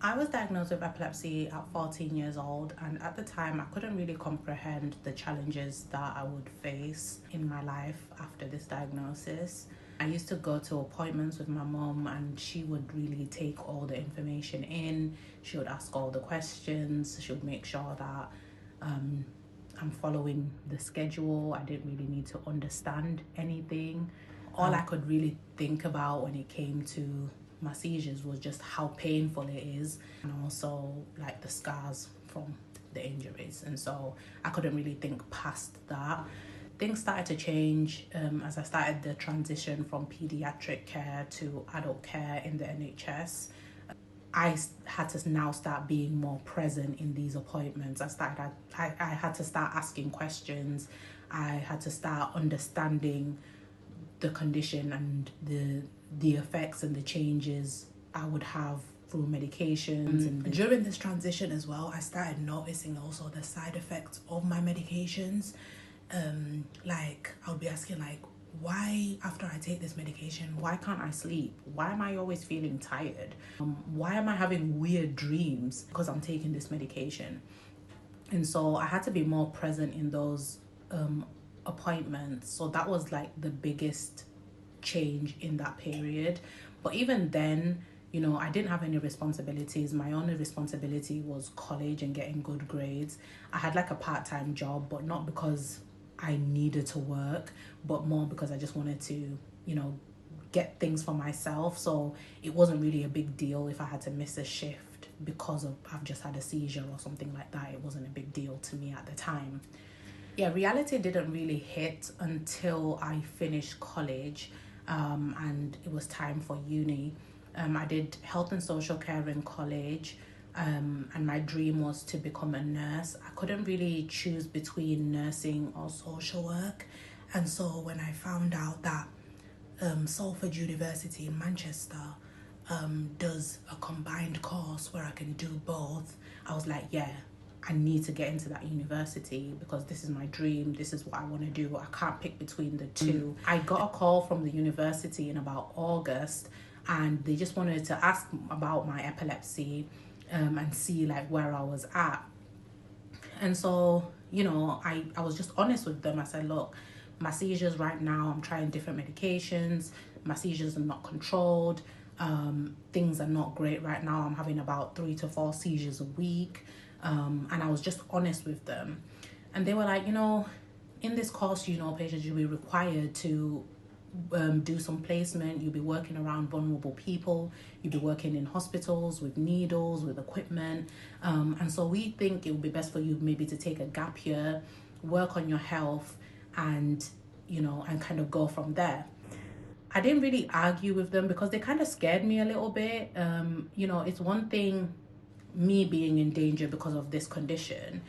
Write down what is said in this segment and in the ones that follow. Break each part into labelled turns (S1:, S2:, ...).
S1: I was diagnosed with epilepsy at 14 years old, and at the time, I couldn't really comprehend the challenges that I would face in my life after this diagnosis. I used to go to appointments with my mom, and she would really take all the information in. She would ask all the questions. She would make sure that I'm following the schedule. I didn't really need to understand anything. All I could really think about when it came to my seizures was just how painful it is, and also like the scars from the injuries. And so I couldn't really think past that. Things started to change as I started the transition from pediatric care to adult care in the NHS. I had to now start being more present in these appointments. I had to start asking questions. I had to start understanding the condition and the effects and the changes I would have through medications. And during this transition as well, I started noticing also the side effects of my medications. Like I would be asking like, why after I take this medication, why can't I sleep? Why am I always feeling tired? Why am I having weird dreams because I'm taking this medication? And so I had to be more present in those appointments. So that was like the biggest change in that period. But even then, you know, I didn't have any responsibilities. My only responsibility was college and getting good grades. I had like a part-time job, but not because I needed to work, but more because I just wanted to, you know, get things for myself. So it wasn't really a big deal if I had to miss a shift because of I've just had a seizure or something like that. It wasn't a big deal to me at the time. Yeah, reality didn't really hit until I finished college, and it was time for uni. I did health and social care in college, and my dream was to become a nurse. I couldn't really choose between nursing or social work. And so when I found out that Salford University in Manchester does a combined course where I can do both, I was like, yeah, I need to get into that university because this is my dream. This is what I want to do. I can't pick between the two. I got a call from the university in about August, and they just wanted to ask about my epilepsy and see like where I was at. And so, you know, I was just honest with them. I said, look, my seizures right now, I'm trying different medications. My seizures are not controlled. Things are not great right now. I'm having about 3 to 4 seizures a week. And I was just honest with them. And they were like, you know, in this course, you know, patients, you'll be required to do some placement. You'll be working around vulnerable people. You'll be working in hospitals with needles, with equipment. And so we think it would be best for you maybe to take a gap year, work on your health, and, you know, and kind of go from there. I didn't really argue with them because they kind of scared me a little bit. You know, it's one thing me being in danger because of this condition,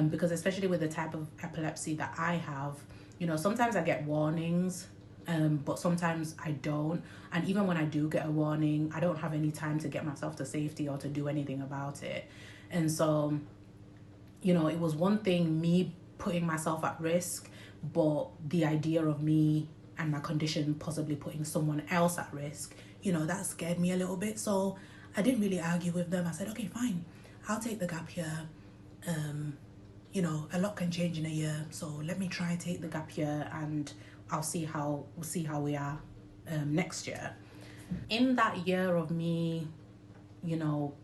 S1: because especially with the type of epilepsy that I have, you know, sometimes I get warnings, but sometimes I don't. And even when I do get a warning, I don't have any time to get myself to safety or to do anything about it. And so, you know, it was one thing me putting myself at risk, but the idea of me and my condition possibly putting someone else at risk, you know, that scared me a little bit. So I didn't really argue with them. I said, okay, fine, I'll take the gap year. You know, a lot can change in a year, so let me try take the gap year, and we'll see how we are next year. In that year of me, you know,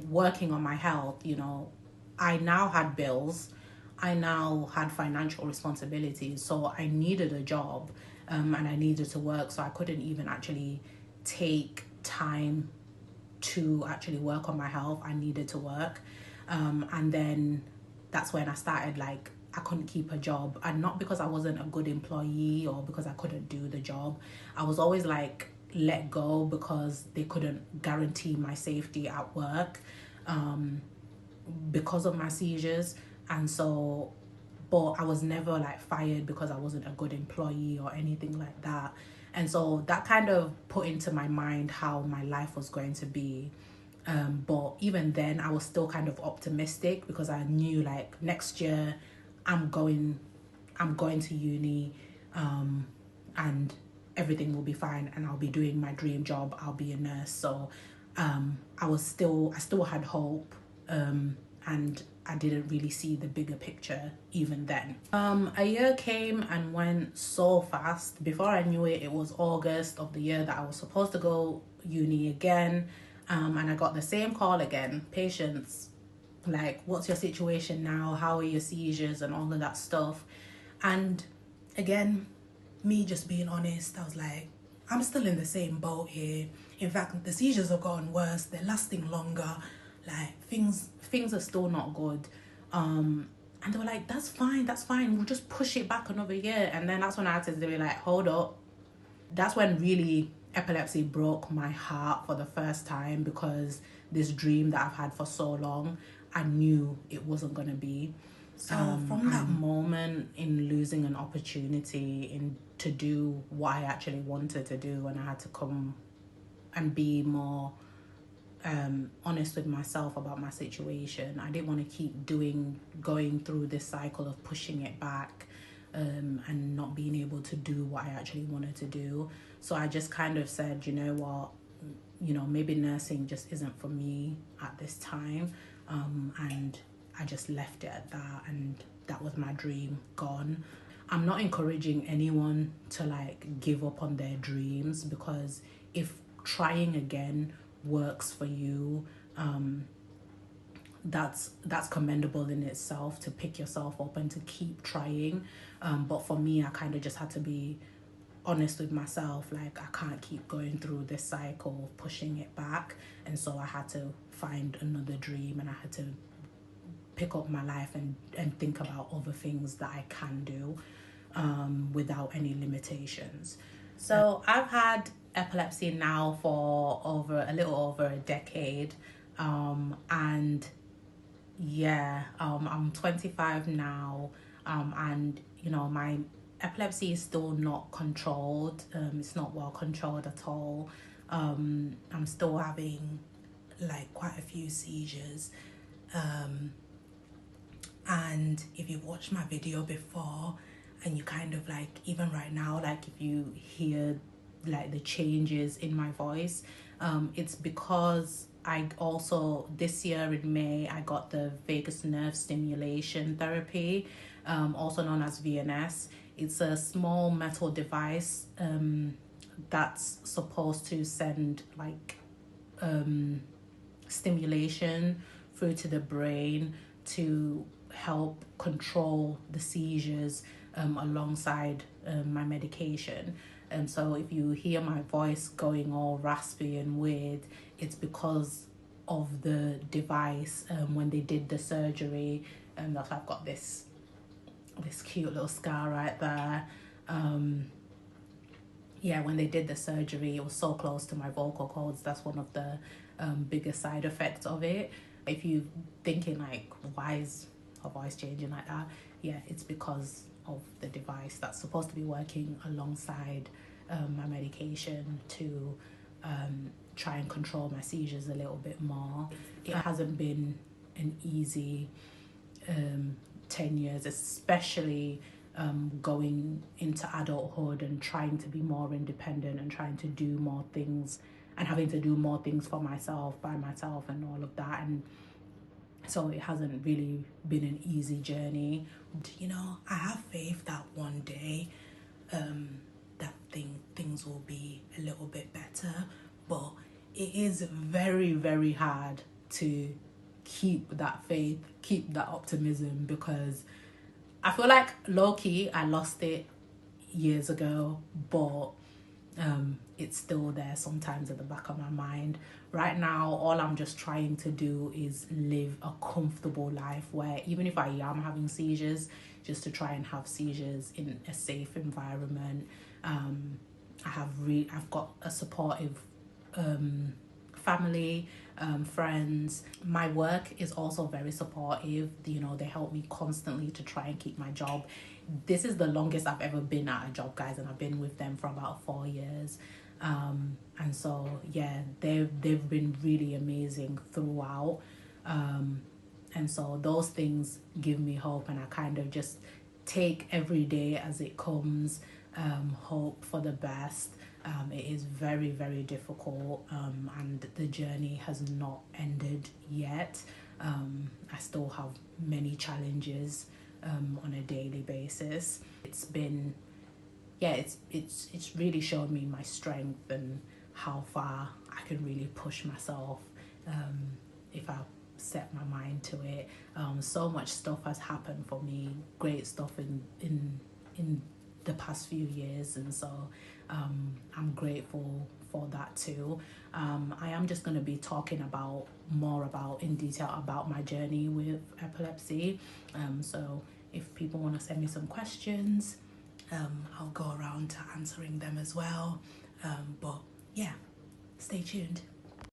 S1: working on my health, you know, I now had bills. I now had financial responsibilities, so I needed a job, and I needed to work. So I couldn't even actually take time to actually work on my health. I needed to work, and then that's when I started, like, I couldn't keep a job, and not because I wasn't a good employee or because I couldn't do the job. I was always like let go because they couldn't guarantee my safety at work because of my seizures. And so, but I was never like fired because I wasn't a good employee or anything like that. And so that kind of put into my mind how my life was going to be. But even then, I was still kind of optimistic because I knew, like, next year I'm going to uni, and everything will be fine, and I'll be doing my dream job. I'll be a nurse. So I still had hope, and I didn't really see the bigger picture even then. A year came and went so fast. Before I knew it, it was August of the year that I was supposed to go uni again, and I got the same call again. Patients, like, what's your situation now? How are your seizures and all of that stuff? And again, me just being honest, I was like, I'm still in the same boat here. In fact, the seizures have gotten worse. They're lasting longer. Like, things are still not good. And they were like, that's fine. We'll just push it back another year. And then that's when I had to be like, hold up. That's when really epilepsy broke my heart for the first time, because this dream that I've had for so long, I knew it wasn't going to be. So from that moment in losing an opportunity to do what I actually wanted to do, and I had to come and be more honest with myself about my situation. I didn't want to keep going through this cycle of pushing it back, and not being able to do what I actually wanted to do. So I just kind of said, you know what, maybe nursing just isn't for me at this time, and I just left it at that, and that was my dream gone. I'm not encouraging anyone to like give up on their dreams, because if trying again works for you, that's commendable in itself, to pick yourself up and to keep trying. But for me, I kind of just had to be honest with myself, like, I can't keep going through this cycle of pushing it back. And so I had to find another dream, and I had to pick up my life and think about other things that I can do, without any limitations. So I've had epilepsy now for a little over a decade, and yeah, I'm 25 now, and my epilepsy is still not controlled. It's not well controlled at all. I'm still having like quite a few seizures, and if you watched my video before, and you kind of like, even right now, like if you hear like the changes in my voice, it's because I also, this year in May, I got the vagus nerve stimulation therapy, also known as VNS. It's a small metal device that's supposed to send like stimulation through to the brain to help control the seizures, alongside my medication. And so if you hear my voice going all raspy and weird, it's because of the device. When they did the surgery, that's why I've got this cute little scar right there. When they did the surgery, it was so close to my vocal cords. That's one of the biggest side effects of it. If you're thinking like, why is her voice changing like that? Yeah, it's because of the device that's supposed to be working alongside my medication to try and control my seizures a little bit more. It hasn't been an easy 10 years, especially going into adulthood and trying to be more independent and trying to do more things and having to do more things for myself, by myself, and all of that. And so it hasn't really been an easy journey. I have faith that one day things will be a little bit better, but it is very, very hard to keep that faith, keep that optimism, because I feel like low-key I lost it years ago, but it's still there sometimes at the back of my mind. Right now, all I'm just trying to do is live a comfortable life where even if I am having seizures, just to try and have seizures in a safe environment. I've got a supportive family, friends. My work is also very supportive. They help me constantly to try and keep my job. This is the longest I've ever been at a job, guys, and I've been with them for about 4 years. And so yeah, they've been really amazing throughout. And so those things give me hope, and I kind of just take every day as it comes, hope for the best. It is very, very difficult, and the journey has not ended yet. I still have many challenges on a daily basis. It's been, yeah, it's really shown me my strength and how far I can really push myself if I set my mind to it. So much stuff has happened for me, great stuff in the past few years, and so I'm grateful for that too. I am just going to be talking about more about in detail about my journey with epilepsy. So if people want to send me some questions, I'll go around to answering them as well. But yeah, stay tuned.